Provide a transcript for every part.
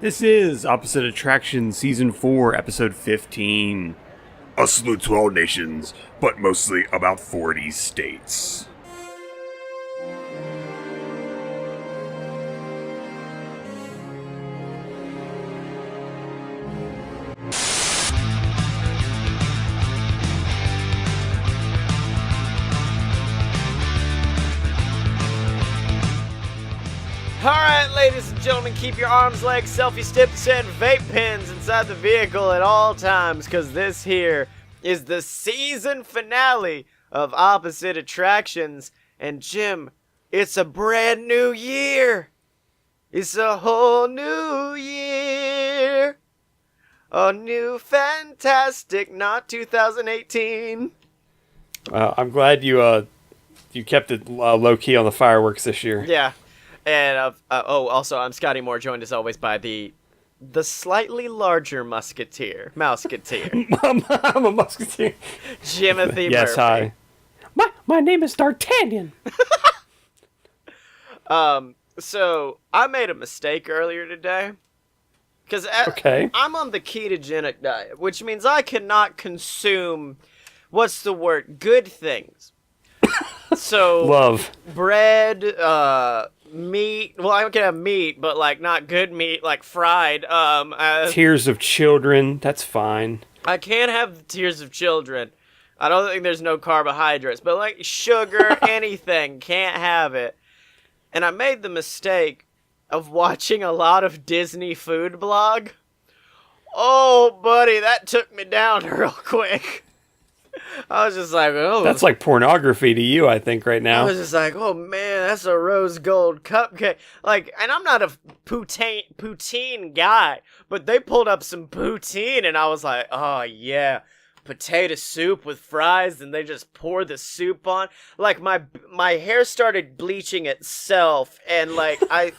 This is Opposite Attraction Season 4, Episode 15. A salute to all nations, but mostly about 40 states. Alright, ladies and gentlemen, keep your arms, legs, selfie sticks, and vape pens inside the vehicle at all times, because this here is the season finale of Opposite Attractions. And Jim, it's a brand new year. It's a whole new year. A new fantastic, not 2018. I'm glad you kept it low-key on the fireworks this year. Yeah. And, also, I'm Scottye Moore, joined as always by the slightly larger Mouseketeer. I'm a musketeer. Jimothy Yes, Murphy. hi. My name is D'Artagnan. So, I made a mistake earlier today. Because I'm on the ketogenic diet, which means I cannot consume, good things. So, Love. bread, meat. Well, I can have meat, but like not good meat, like fried. Tears of children. That's fine. I can't have tears of children. I don't think there's no carbohydrates, but like sugar, anything, can't have it. And I made the mistake of watching a lot of Disney food blog. Oh, buddy, that took me down real quick. I was just like, oh. That's like pornography to you, I think, right now. I was just like, oh man, that's a rose gold cupcake. Like, and I'm not a poutine guy, but they pulled up some poutine, and I was like, oh yeah, potato soup with fries, and they just pour the soup on. Like my hair started bleaching itself, and like I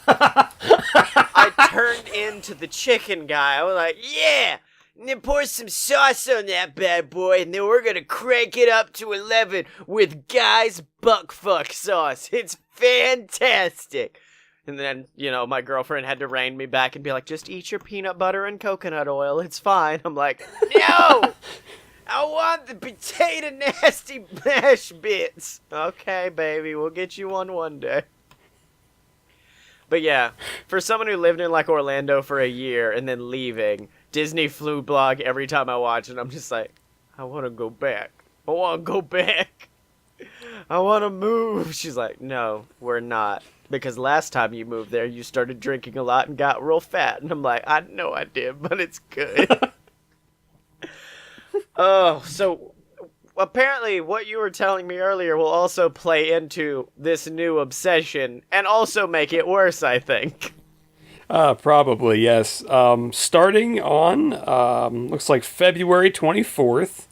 turned into the chicken guy. I was like, yeah. And then pour some sauce on that bad boy, and then we're gonna crank it up to 11 with Guy's Buckfuck sauce. It's fantastic. And then, my girlfriend had to rein me back and be like, just eat your peanut butter and coconut oil. It's fine. I'm like, no! I want the potato nasty mash bits. Okay, baby, we'll get you one day. But yeah, for someone who lived in like Orlando for a year and then leaving, Disney food blog, every time I watch it, I'm just like, I want to go back. I want to go back. I want to move. She's like, no, we're not. Because last time you moved there, you started drinking a lot and got real fat. And I'm like, I know I did, but it's good. Oh, so apparently what you were telling me earlier will also play into this new obsession and also make it worse, I think. Probably, yes. Starting on, looks like February 24th.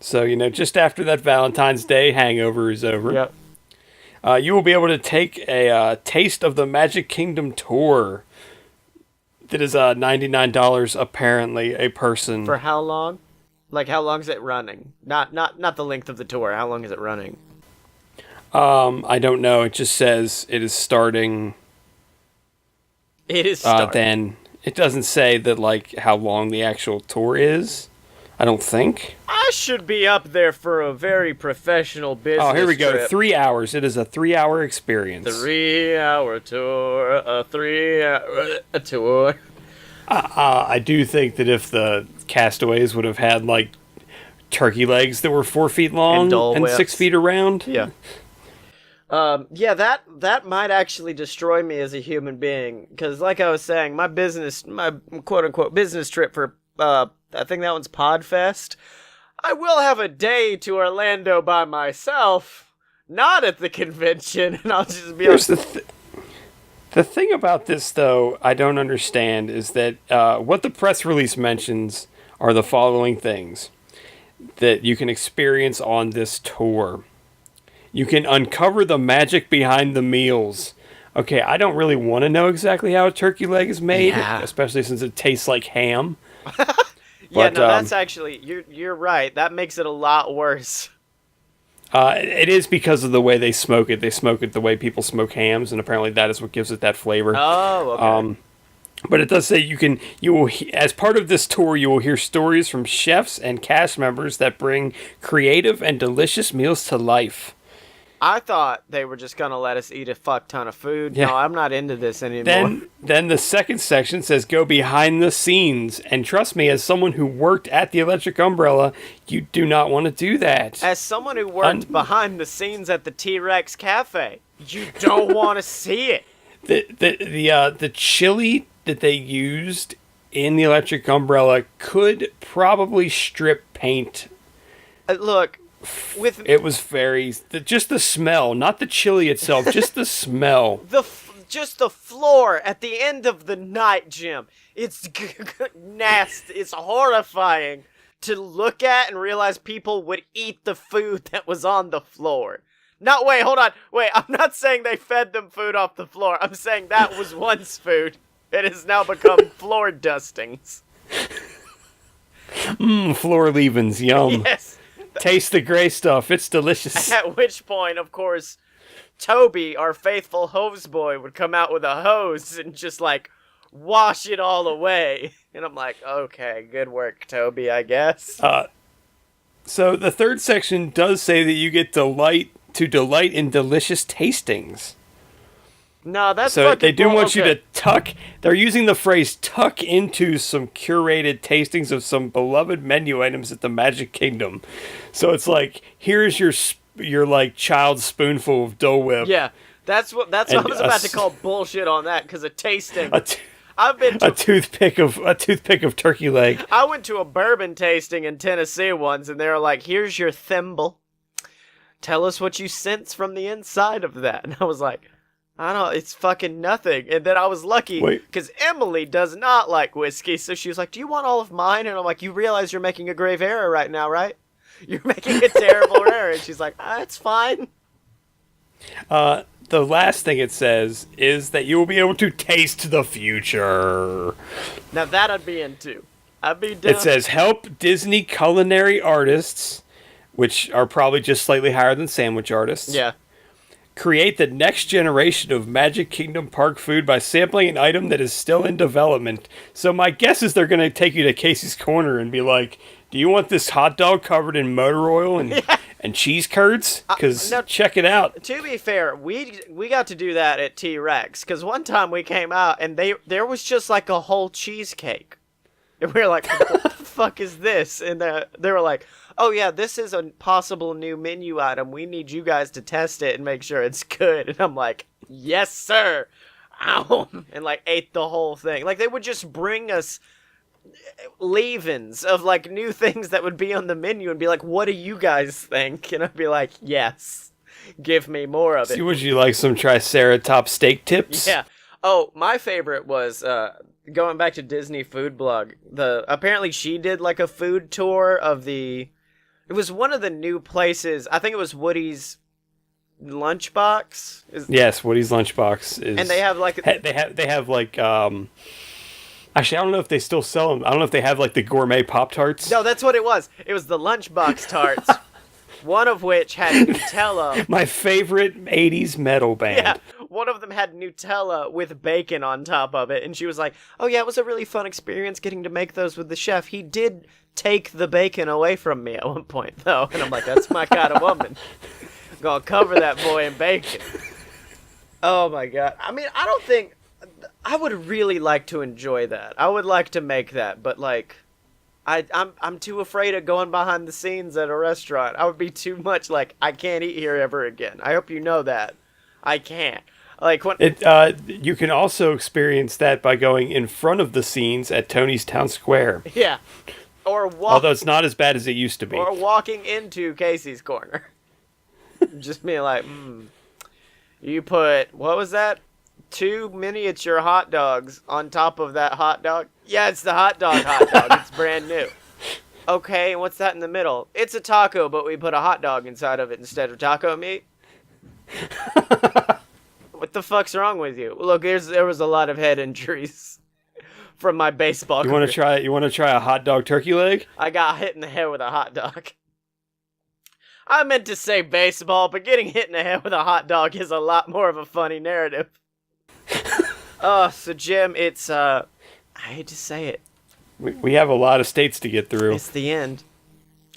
So, just after that Valentine's Day hangover is over. Yep. You will be able to take a Taste of the Magic Kingdom tour. That is $99 apparently a person. For how long? Like, how long is it running? Not the length of the tour. How long is it running? I don't know. It just says it is starting. It is starting. Then it doesn't say that like how long the actual tour is. I don't think. I should be up there for a very professional business Oh, here we go. trip. 3 hours. It is a 3-hour experience. 3-hour tour. A 3-hour tour. I do think that if the castaways would have had like turkey legs that were 4 feet long and 6 feet around. Yeah. That might actually destroy me as a human being. Because like I was saying, my quote-unquote business trip for, I think that one's Podfest, I will have a day to Orlando by myself, not at the convention, and I'll just be Here's the thing about this, though, I don't understand, is that what the press release mentions are the following things that you can experience on this tour. You can uncover the magic behind the meals. Okay, I don't really want to know exactly how a turkey leg is made, especially since it tastes like ham. Yeah, no, that's actually, you're right. That makes it a lot worse. It is because of the way they smoke it. They smoke it the way people smoke hams, and apparently that is what gives it that flavor. Oh, okay. But it does say as part of this tour, you will hear stories from chefs and cast members that bring creative and delicious meals to life. I thought they were just gonna let us eat a fuck ton of food. Yeah. No, I'm not into this anymore. Then the second section says go behind the scenes. And trust me, as someone who worked at the Electric Umbrella, you do not want to do that. As someone who worked behind the scenes at the T-Rex Cafe, you don't want to see it. The chili that they used in the Electric Umbrella could probably strip paint. Look, It was just the smell, not the chili itself, just the smell. Just the floor at the end of the night, Jim. It's nasty. It's horrifying to look at and realize people would eat the food that was on the floor. Wait, hold on. Wait, I'm not saying they fed them food off the floor. I'm saying that was once food. It has now become floor dustings. Floor leavings, yum. Yes. Taste the gray stuff. It's delicious. At which point, of course, Toby, our faithful hose boy, would come out with a hose and just, like, wash it all away. And I'm like, okay, good work, Toby, I guess. So the third section does say that you get delight in delicious tastings. No, that's so fucking they do want you okay. to tuck. They're using the phrase "tuck into" some curated tastings of some beloved menu items at the Magic Kingdom. So it's like, here's your like child spoonful of Dole Whip. Yeah, that's what I was about to call bullshit on that, because a tasting. I've been to a toothpick of turkey leg. I went to a bourbon tasting in Tennessee once, and they were like, "Here's your thimble. Tell us what you sense from the inside of that." And I was like, I don't know, it's fucking nothing. And then I was lucky because Emily does not like whiskey, so she was like, "Do you want all of mine?" And I'm like, "You realize you're making a grave error right now, right? You're making a terrible error." And she's like, "It's fine." The last thing it says is that you will be able to taste the future. Now that I'd be into. I'd be down. It says help Disney culinary artists, which are probably just slightly higher than sandwich artists. Yeah. Create the next generation of Magic Kingdom Park food by sampling an item that is still in development. So my guess is they're going to take you to Casey's Corner and be like, "Do you want this hot dog covered in motor oil and cheese curds? Because check it out." To be fair, we got to do that at T-Rex, because one time we came out and there was just like a whole cheesecake. And we were like, "What the fuck is this?" And they were like, "Oh yeah, this is a possible new menu item. We need you guys to test it and make sure it's good." And I'm like, "Yes, sir." Ow. And like ate the whole thing. Like they would just bring us leave-ins of like new things that would be on the menu and be like, "What do you guys think?" And I'd be like, "Yes, give me more of it." See, would you like some Triceratops steak tips? Yeah. Oh, my favorite was going back to Disney Food Blog. Apparently she did like a food tour of it was one of the new places. I think it was Woody's Lunchbox. Yes, Woody's Lunchbox is. And they have like they have like actually, I don't know if they still sell them. I don't know if they have like the gourmet Pop-Tarts. No, that's what it was. It was the Lunchbox tarts. One of which had Nutella. My favorite 80s metal band. Yeah, one of them had Nutella with bacon on top of it. And she was like, "Oh yeah, it was a really fun experience getting to make those with the chef. He did take the bacon away from me at one point, though." And I'm like, that's my kind of woman. I'm gonna cover that boy in bacon. Oh my god. I mean, I don't think... I would really like to enjoy that. I would like to make that, but like... I'm too afraid of going behind the scenes at a restaurant. I would be too much like, I can't eat here ever again. I hope you know that. I can't. Like when you can also experience that by going in front of the scenes at Tony's Town Square. Yeah. Although it's not as bad as it used to be. Or walking into Casey's Corner. Just being like, you put, what was that? 2 miniature hot dogs on top of that hot dog? Yeah, it's the hot dog. It's brand new. Okay, and what's that in the middle? It's a taco, but we put a hot dog inside of it instead of taco meat. What the fuck's wrong with you? Look, there was a lot of head injuries from my baseball career. You want to try a hot dog turkey leg? I got hit in the head with a hot dog. I meant to say baseball, but getting hit in the head with a hot dog is a lot more of a funny narrative. Oh, so Jim, it's I hate to say it, We have a lot of states to get through. it's the end.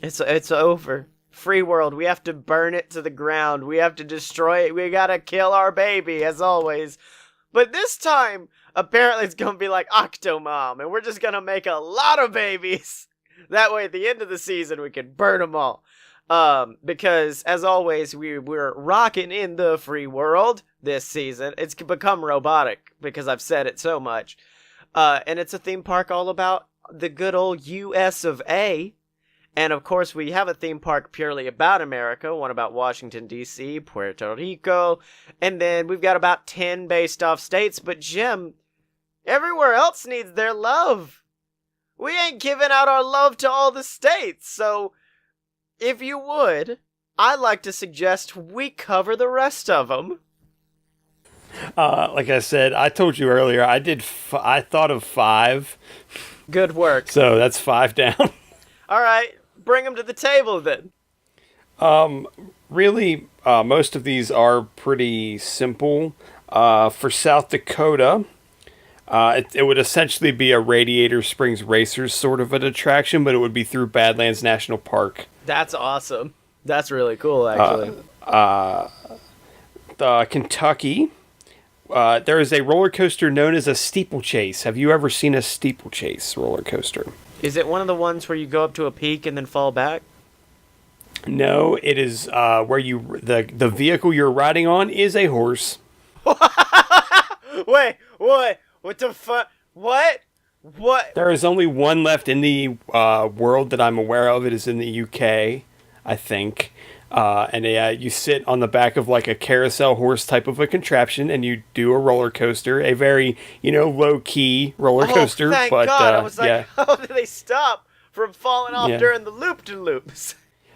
It's over. Free world. We have to burn it to the ground. We have to destroy it. We gotta kill our baby, as always. But this time, apparently it's gonna be like Octomom, and we're just gonna make a lot of babies. That way, at the end of the season, we can burn them all. Because, as always, we're rocking in the free world this season. It's become robotic, because I've said it so much. And it's a theme park all about the good old US of A. And of course, we have a theme park purely about America, one about Washington, D.C., Puerto Rico, and then we've got about 10 based off states. But Jim, everywhere else needs their love. We ain't giving out our love to all the states. So, if you would, I'd like to suggest we cover the rest of them. Like I said, I told you earlier, I thought of 5. Good work. So that's 5 down. All right, bring them to the table then. Really, most of these are pretty simple. For South Dakota, it would essentially be a Radiator Springs Racers sort of an attraction, but it would be through Badlands National Park. That's awesome. That's really cool, actually. Kentucky, there is a roller coaster known as a steeplechase. Have you ever seen a steeplechase roller coaster? Is it one of the ones where you go up to a peak and then fall back? No, it is where the vehicle you're riding on is a horse. Wait, what the fuck? What? There is only one left in the world that I'm aware of. It is in the UK, I think. And you sit on the back of like a carousel horse type of a contraption, and you do a roller coaster, a very low key roller coaster. Oh, thank but God! I was like, yeah. how did they stop from falling off during the loop-de-loops?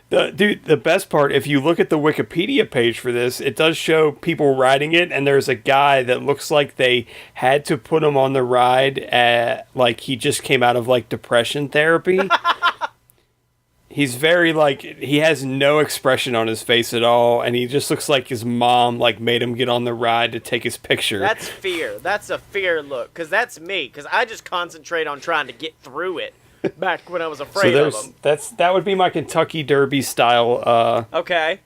The best part, if you look at the Wikipedia page for this, it does show people riding it, and there's a guy that looks like they had to put him on the ride like he just came out of like depression therapy. He's very he has no expression on his face at all, and he just looks like his mom made him get on the ride to take his picture. That's fear. That's a fear look, because that's me, because I just concentrate on trying to get through it. Back when I was afraid of them. That would be my Kentucky Derby style okay.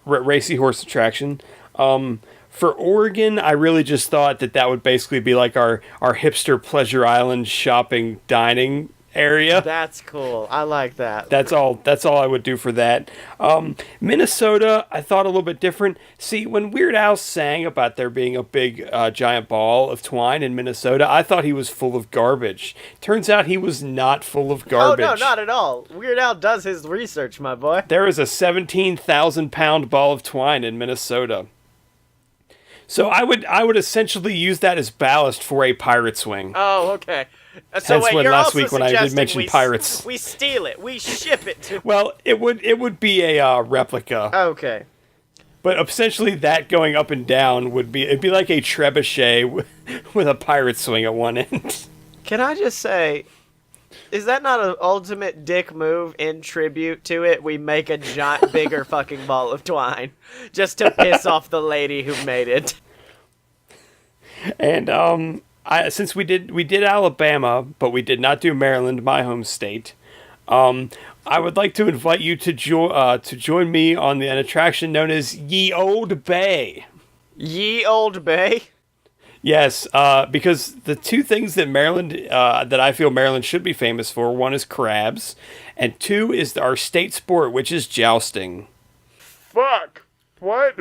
Racy horse attraction. For Oregon, I really just thought that would basically be like our hipster Pleasure Island shopping dining area. That's cool. I like that. That's all I would do for that. Minnesota, I thought a little bit different. See, when Weird Al sang about there being a big giant ball of twine in Minnesota, I thought he was full of garbage. Turns out he was not full of garbage. Oh, no, not at all. Weird Al does his research, my boy. There is a 17,000-pound ball of twine in Minnesota. So I would essentially use that as ballast for a pirate swing. Oh, okay. So Hence wait, you're last also week when I did mention pirates. We steal it. We ship it to. Well, it would be a replica. Okay. But essentially, that going up and down it'd be like a trebuchet with a pirate swing at one end. Can I just say, is that not an ultimate dick move in tribute to it? We make a giant, bigger fucking ball of twine just to piss off the lady who made it. And since we did Alabama, but we did not do Maryland, my home state. I would like to invite you to join me on an attraction known as Ye Old Bay. Ye Old Bay? Yes, because the two things that that I feel Maryland should be famous for, one is crabs, and two is our state sport, which is jousting. Fuck. What?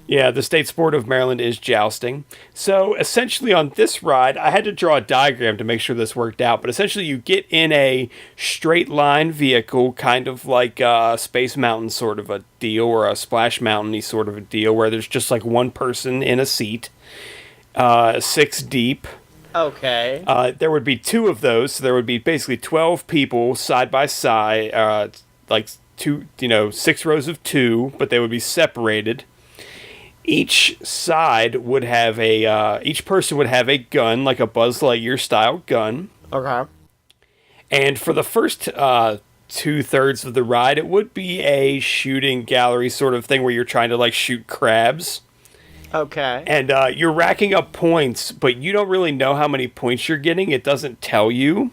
Yeah, the state sport of Maryland is jousting. So essentially on this ride, I had to draw a diagram to make sure this worked out. But essentially you get in a straight line vehicle, kind of like a Space Mountain sort of a deal, or a Splash Mountain-y sort of a deal, where there's just like one person in a seat, 6 deep. Okay. There would be 2 of those, so there would be basically 12 people side by side, like 6 rows of 2, but they would be separated. Each side would have each person would have a gun, like a Buzz Lightyear style gun. Okay. And for the first 2/3 of the ride, it would be a shooting gallery sort of thing where you're trying to shoot crabs. Okay. And you're racking up points, but you don't really know how many points you're getting. It doesn't tell you.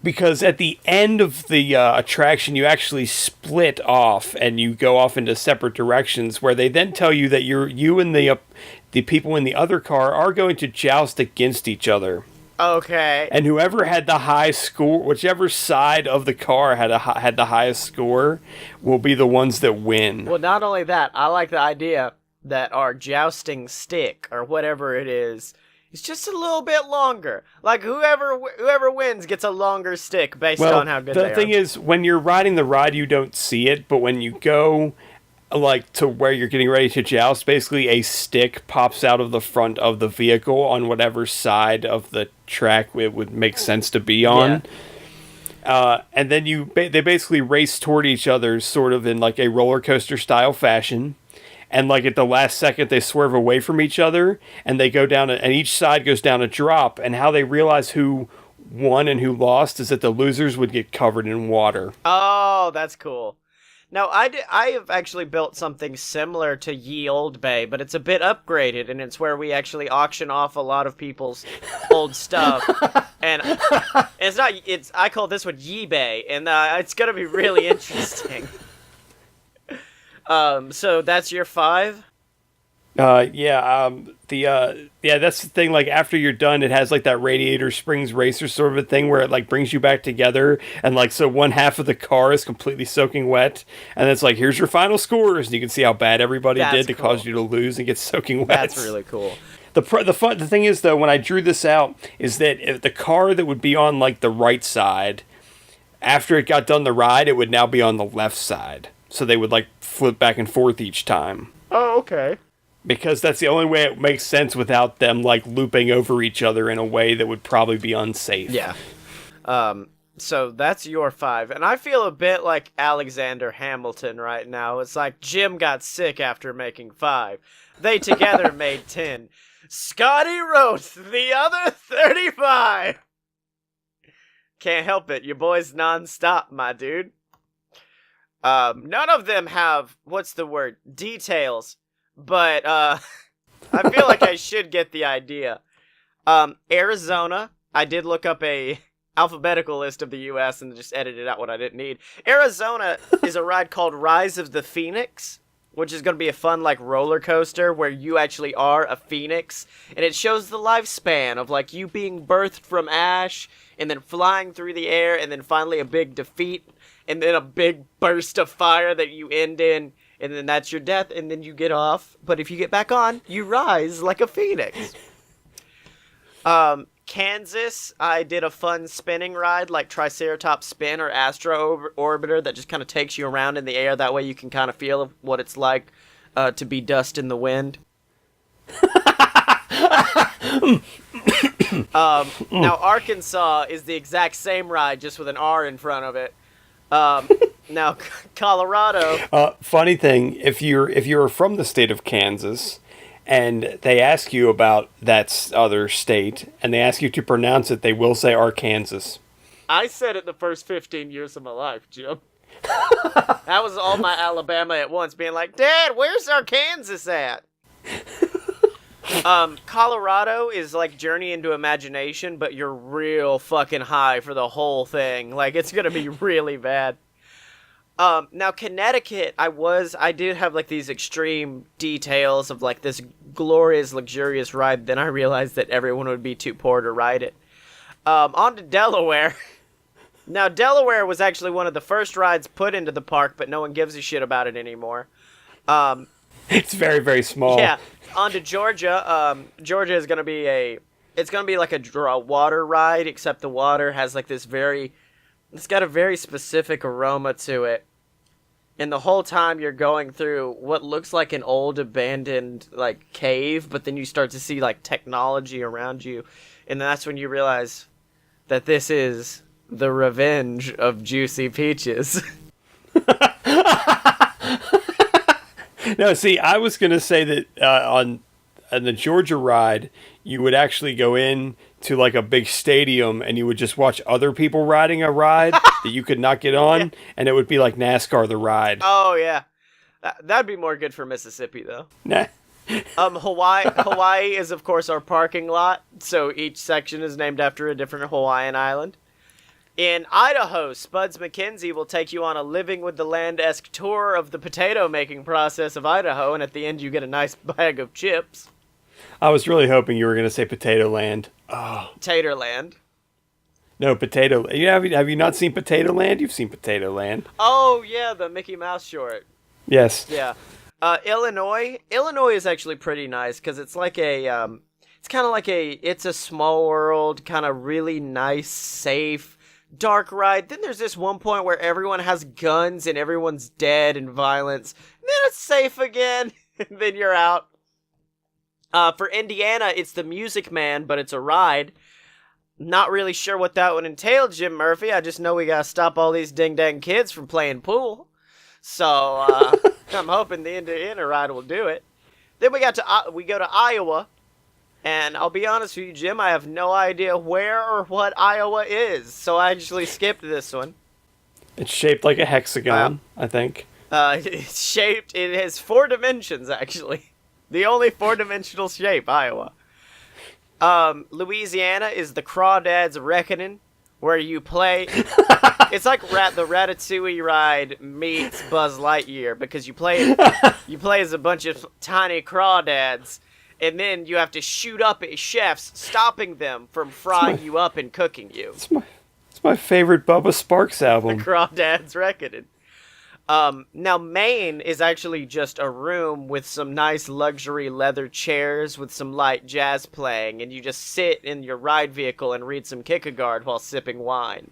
Because at the end of the attraction, you actually split off and you go off into separate directions, where they then tell you that you and the people in the other car are going to joust against each other. Okay. And whoever had the high score, whichever side of the car had the highest score, will be the ones that win. Well, not only that, I like the idea that our jousting stick, or whatever it is just a little bit longer. Like, whoever wins gets a longer stick based on how good they are. The thing is, when you're riding the ride, you don't see it, but when you go, like, to where you're getting ready to joust, basically a stick pops out of the front of the vehicle on whatever side of the track it would make sense to be on. Yeah. And then they basically race toward each other, sort of in, like, a roller coaster style fashion. And, like, at the last second, they swerve away from each other, and they go down, and each side goes down a drop. And how they realize who won and who lost is that the losers would get covered in water. Oh, that's cool. Now, I have actually built something similar to Ye Old Bay, but it's a bit upgraded, and it's where we actually auction off a lot of people's old stuff. And I call this one Ye Bay, and it's going to be really interesting. So that's your 5? Yeah, that's the thing, like, after you're done, it has, like, that Radiator Springs Racer sort of a thing where it, like, brings you back together, and, like, so one half of the car is completely soaking wet, and it's like, here's your final scores, and you can see how bad everybody did to cause you to lose and get soaking wet. That's really cool. The thing is, though, when I drew this out, is that if the car that would be on, like, the right side, after it got done the ride, it would now be on the left side. So they would, like, flip back and forth each time. Oh, okay. Because that's the only way it makes sense without them, like, looping over each other in a way that would probably be unsafe. Yeah. So that's your 5. And I feel a bit like Alexander Hamilton right now. It's like Jim got sick after making 5. They together made 10. Scottye wrote the other 35. Can't help it. Your boy's nonstop, my dude. None of them have, details, but, I feel like I should get the idea. Arizona, I did look up a alphabetical list of the U.S. and just edited out what I didn't need. Arizona is a ride called Rise of the Phoenix, which is going to be a fun, like, roller coaster where you actually are a phoenix, and it shows the lifespan of, like, you being birthed from ash, and then flying through the air, and then finally a big defeat, and then a big burst of fire that you end in, and then that's your death, and then you get off. But if you get back on, you rise like a phoenix. Kansas, I did a fun spinning ride like Triceratops Spin or Astro Orbiter that just kind of takes you around in the air. That way you can kind of feel what it's like to be dust in the wind. Now, Arkansas is the exact same ride, just with an R in front of it. Now, Colorado. Funny thing, if you're from the state of Kansas, and they ask you about that other state, and they ask you to pronounce it, they will say Arkansas. I said it the first 15 years of my life, Jim. That was all my Alabama at once, being like, Dad, where's Arkansas at? Colorado is like Journey into Imagination, but you're real fucking high for the whole thing. Like, it's gonna be really bad. Now Connecticut, I did have like these extreme details of like this glorious, luxurious ride. Then I realized that everyone would be too poor to ride it. On to Delaware. Now, Delaware was actually one of the first rides put into the park, but no one gives a shit about it anymore. It's very, very small. Yeah. On to Georgia. Georgia is going to be it's going to be like a water ride, except the water has like it's got a very specific aroma to it. And the whole time you're going through what looks like an old abandoned like cave, but then you start to see like technology around you. And that's when you realize that this is the revenge of Juicy Peaches. No, see, I was going to say that on the Georgia ride, you would actually go in to like a big stadium and you would just watch other people riding a ride that you could not get on, yeah. And it would be like NASCAR the ride. Oh, yeah. That'd be more good for Mississippi, though. Nah. Hawaii is of course our parking lot, so each section is named after a different Hawaiian island. In Idaho, Spuds McKenzie will take you on a living with the land-esque tour of the potato making process of Idaho, and at the end you get a nice bag of chips. I was really hoping you were going to say Potato Land. Oh. Taterland. No, Potato. Have you not seen Potato Land? You've seen Potato Land. Oh yeah, the Mickey Mouse short. Yes. Yeah. Illinois is actually pretty nice because it's like it's kind of like It's a Small World, kind of really nice, safe, dark ride. Then there's this one point where everyone has guns and everyone's dead and violence. And then it's safe again, and then you're out. For Indiana, it's the Music Man, but it's a ride. Not really sure what that would entail, Jim Murphy. I just know we gotta stop all these ding-dang kids from playing pool. So, I'm hoping the Indiana ride will do it. Then we go to Iowa, and I'll be honest with you, Jim, I have no idea where or what Iowa is, so I actually skipped this one. It's shaped like a hexagon, I think. It has 4 dimensions, actually. The only 4-dimensional shape, Iowa. Louisiana is the Crawdads Reckoning, where you play... It's like the Ratatouille ride meets Buzz Lightyear, because you play as a bunch of tiny crawdads, and then you have to shoot up at chefs, stopping them from frying you up and cooking you. It's my favorite Bubba Sparks album. The Crawdads Reckoning. Now, Maine is actually just a room with some nice luxury leather chairs with some light jazz playing, and you just sit in your ride vehicle and read some Kierkegaard while sipping wine.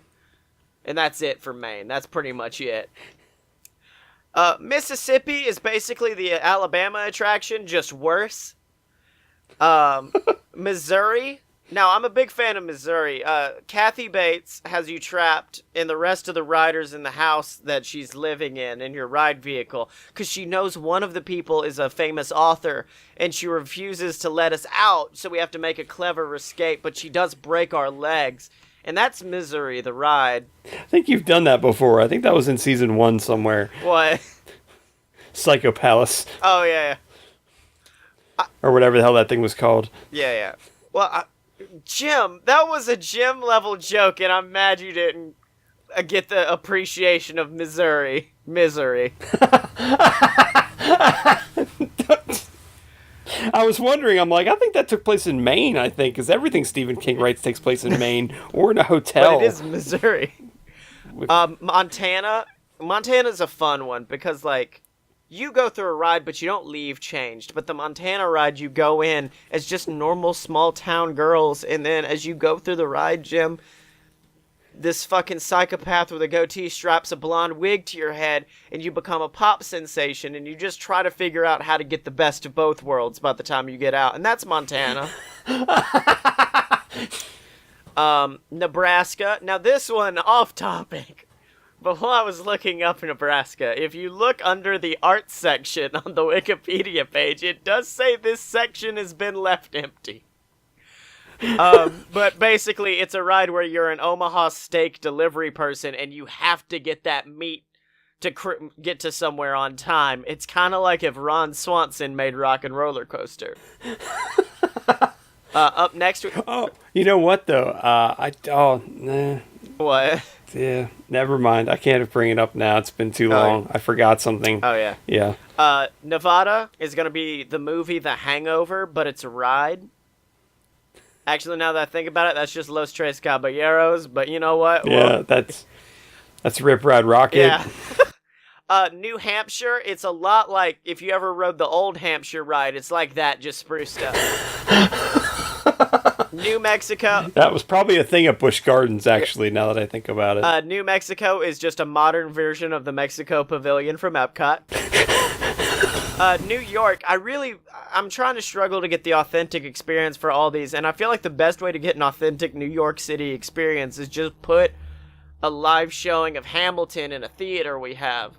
And that's it for Maine. That's pretty much it. Mississippi is basically the Alabama attraction, just worse. Missouri. Now, I'm a big fan of Missouri. Kathy Bates has you trapped and the rest of the riders in the house that she's living in your ride vehicle, because she knows one of the people is a famous author, and she refuses to let us out, so we have to make a clever escape, but she does break our legs. And that's Misery, the ride. I think you've done that before. I think that was in season 1 somewhere. What? Psycho Palace. Oh, yeah. Or whatever the hell that thing was called. Yeah. Well, Jim, that was a Jim-level joke, and I'm mad you didn't get the appreciation of Misery. I was wondering, I'm like, I think that took place in Maine, I think, because everything Stephen King writes takes place in Maine or in a hotel. But it is Missouri. Montana's a fun one because, like, you go through a ride, but you don't leave changed. But the Montana ride, you go in as just normal small-town girls, and then as you go through the ride, Jim, this fucking psychopath with a goatee straps a blonde wig to your head, and you become a pop sensation, and you just try to figure out how to get the best of both worlds by the time you get out. And that's Montana. Nebraska. Now, this one, off topic. But while I was looking up Nebraska, if you look under the art section on the Wikipedia page, it does say this section has been left empty. But basically, it's a ride where you're an Omaha steak delivery person, and you have to get that meat to get to somewhere on time. It's kind of like if Ron Swanson made Rock and Roller Coaster. Up next... Oh, you know what, though? Nah. What? Yeah, never mind. I can't bring it up now. It's been too long. I forgot something. Oh, yeah. Yeah. Nevada is going to be the movie The Hangover, but it's a ride. Actually, now that I think about it, that's just Los Tres Caballeros, but you know what? Yeah, that's Rip Ride Rocket. Yeah. New Hampshire, it's a lot like if you ever rode the Old Hampshire ride, it's like that, just spruced up. New Mexico. That was probably a thing at Busch Gardens, actually, now that I think about it. New Mexico is just a modern version of the Mexico Pavilion from Epcot. New York, I'm trying to struggle to get the authentic experience for all these, and I feel like the best way to get an authentic New York City experience is just put a live showing of Hamilton in a theater we have.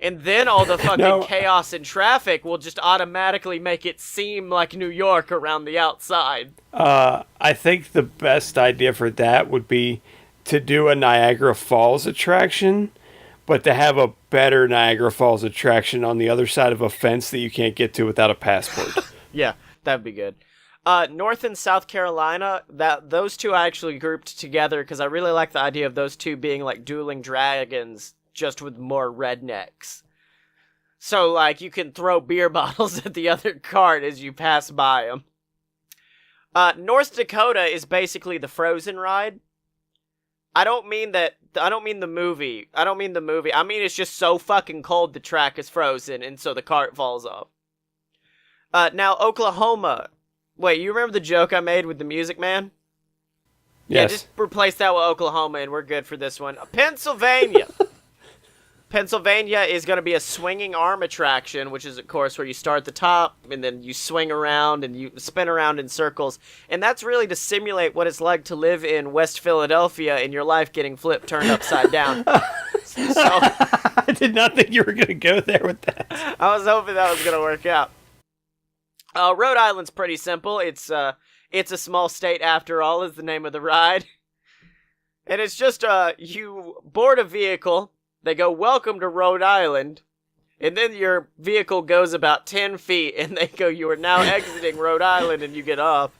And then all the fucking chaos and traffic will just automatically make it seem like New York around the outside. I think the best idea for that would be to do a Niagara Falls attraction, but to have a better Niagara Falls attraction on the other side of a fence that you can't get to without a passport. Yeah, that'd be good. North and South Carolina, those two I actually grouped together because I really like the idea of those two being like dueling dragons, just with more rednecks. So, like, you can throw beer bottles at the other cart as you pass by them. North Dakota is basically the Frozen ride. I don't mean the movie. I mean it's just so fucking cold the track is frozen, and so the cart falls off. Now, Oklahoma. Wait, you remember the joke I made with the Music Man? Yes. Yeah, just replace that with Oklahoma, and we're good for this one. Pennsylvania. Pennsylvania is going to be a swinging arm attraction, which is, of course, where you start at the top, and then you swing around, and you spin around in circles. And that's really to simulate what it's like to live in West Philadelphia and your life getting turned upside down. So, I did not think you were going to go there with that. I was hoping that was going to work out. Rhode Island's pretty simple. It's a small state after all, is the name of the ride. And it's just, you board a vehicle, they go, welcome to Rhode Island, and then your vehicle goes about 10 feet, and they go, you are now exiting Rhode Island, and you get off.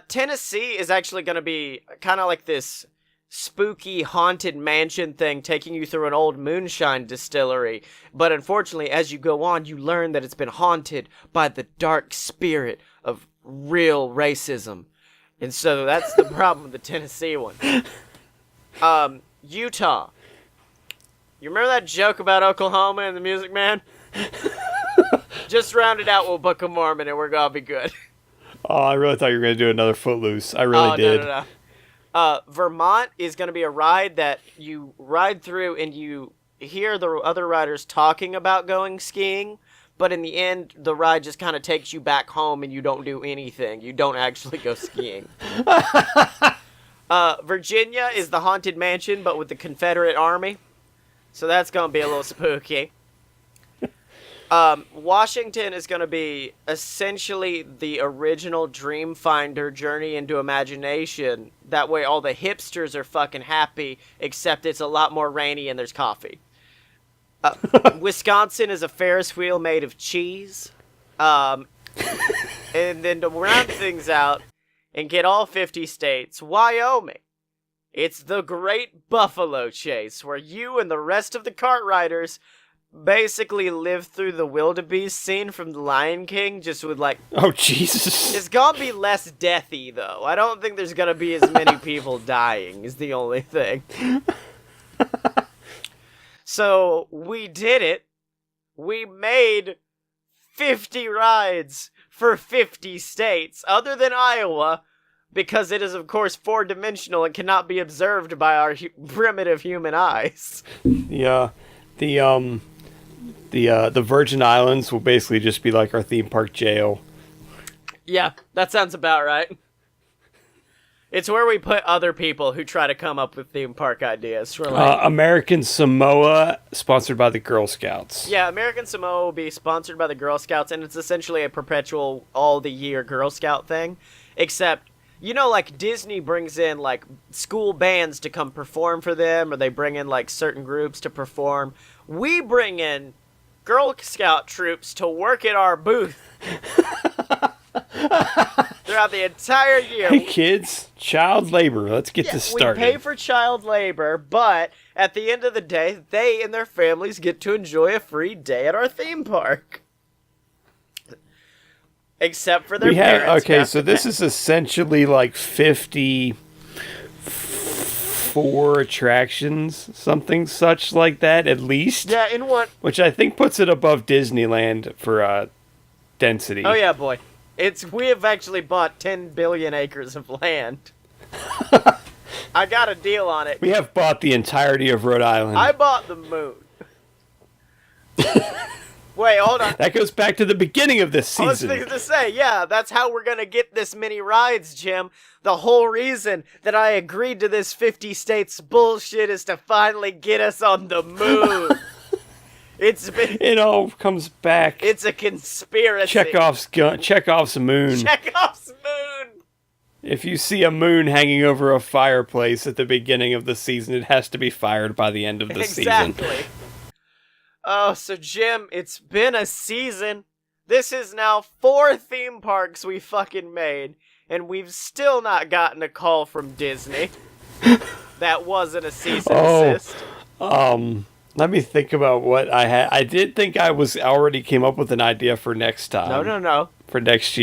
Tennessee is actually going to be kind of like this spooky haunted mansion thing taking you through an old moonshine distillery, but unfortunately as you go on you learn that it's been haunted by the dark spirit of real racism, and so that's the problem with the Tennessee one. Utah, you remember that joke about Oklahoma and the Music Man? Just round it out with Book of Mormon and we're gonna be good. Oh, I really thought you were going to do another Footloose. I really did. No. Vermont is going to be a ride that you ride through and you hear the other riders talking about going skiing, but in the end, the ride just kind of takes you back home and you don't do anything. You don't actually go skiing. Virginia is the Haunted Mansion, but with the Confederate Army. So that's going to be a little spooky. Washington is going to be essentially the original Dreamfinder Journey into Imagination. That way all the hipsters are fucking happy, except it's a lot more rainy and there's coffee. Wisconsin is a Ferris wheel made of cheese. And then to round things out and get all 50 states, Wyoming. It's the Great Buffalo Chase, where you and the rest of the cart riders basically live through the wildebeest scene from The Lion King, just with like... Oh, Jesus. It's gonna be less deathy, though. I don't think there's gonna be as many people dying, is the only thing. So, we did it. We made 50 rides for 50 states, other than Iowa, because it is, of course, four-dimensional and cannot be observed by our primitive human eyes. Yeah. The Virgin Islands will basically just be like our theme park jail. Yeah, that sounds about right. It's where we put other people who try to come up with theme park ideas. We're like, American Samoa, sponsored by the Girl Scouts. yeah, American Samoa will be sponsored by the Girl Scouts, and it's essentially a perpetual all-the-year Girl Scout thing. Except, you know, like Disney brings in like school bands to come perform for them, or they bring in like certain groups to perform. We bring in Girl Scout troops to work at our booth throughout the entire year. Hey kids, child labor. Let's get this started. We pay for child labor, but at the end of the day, they and their families get to enjoy a free day at our theme park. Except for their parents. Okay, so this is essentially like 54 attractions, something such like that, at least. Yeah, in what? Which I think puts it above Disneyland for density. Oh yeah, boy. We have actually bought 10 billion acres of land. I got a deal on it. We have bought the entirety of Rhode Island. I bought the moon. Wait, hold on. That goes back to the beginning of this I was season. thinking to say, yeah, that's how we're gonna get this many rides, Jim. The whole reason that I agreed to this 50 states bullshit is to finally get us on the moon. It all comes back. It's a conspiracy. Chekhov's moon. Chekhov's moon. If you see a moon hanging over a fireplace at the beginning of the season, it has to be fired by the end of the season. Exactly. Oh, so Jim, it's been a season. This is now 4 theme parks we fucking made, and we've still not gotten a call from Disney. That wasn't a cease and desist. Let me think about what I had. I did think I already came up with an idea for next time. No. For next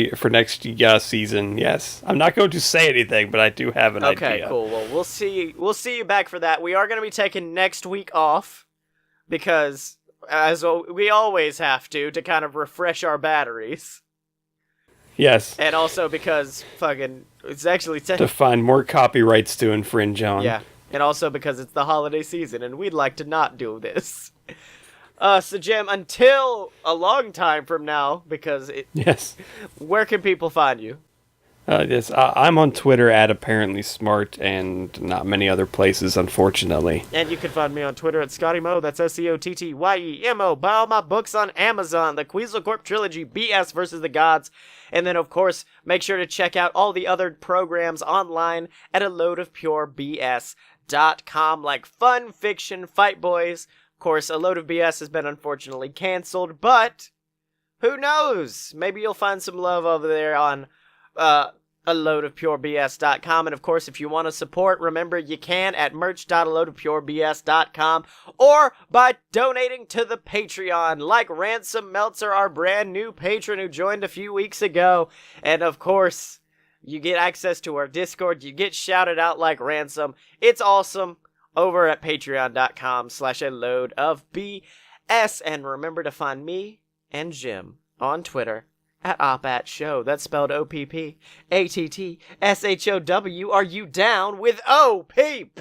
season, yes. I'm not going to say anything, but I do have an idea. Okay, cool. Well, we'll see you back for that. We are going to be taking next week off because, as we always have to kind of refresh our batteries. Yes. And also because it's actually to find more copyrights to infringe on. Yeah. And also because it's the holiday season and we'd like to not do this. So Jim, until a long time from now, yes. Where can people find you? Yes, I'm on Twitter at apparently smart and not many other places, unfortunately. And you can find me on Twitter at ScottyMo. That's SCOTTYEMO. Buy all my books on Amazon. The Quetzalcoatl Trilogy, BS vs. the Gods. And then, of course, make sure to check out all the other programs online at aloadofpurebs.com, like Fun Fiction, Fight Boys. Of course, A Load of BS has been unfortunately canceled, but who knows? Maybe you'll find some love over there on aloadofpurebs.com. And of course, if you want to support, remember you can at merch.aloadofpurebs.com or by donating to the Patreon, like Ransom Meltzer, our brand new patron who joined a few weeks ago. And of course, you get access to our Discord. You get shouted out like Ransom. It's awesome. Over at patreon.com/aloadofbs. And remember to find me and Jim on Twitter at OpAtShow. That's spelled OPPATTSHOW. Are you down with OPP?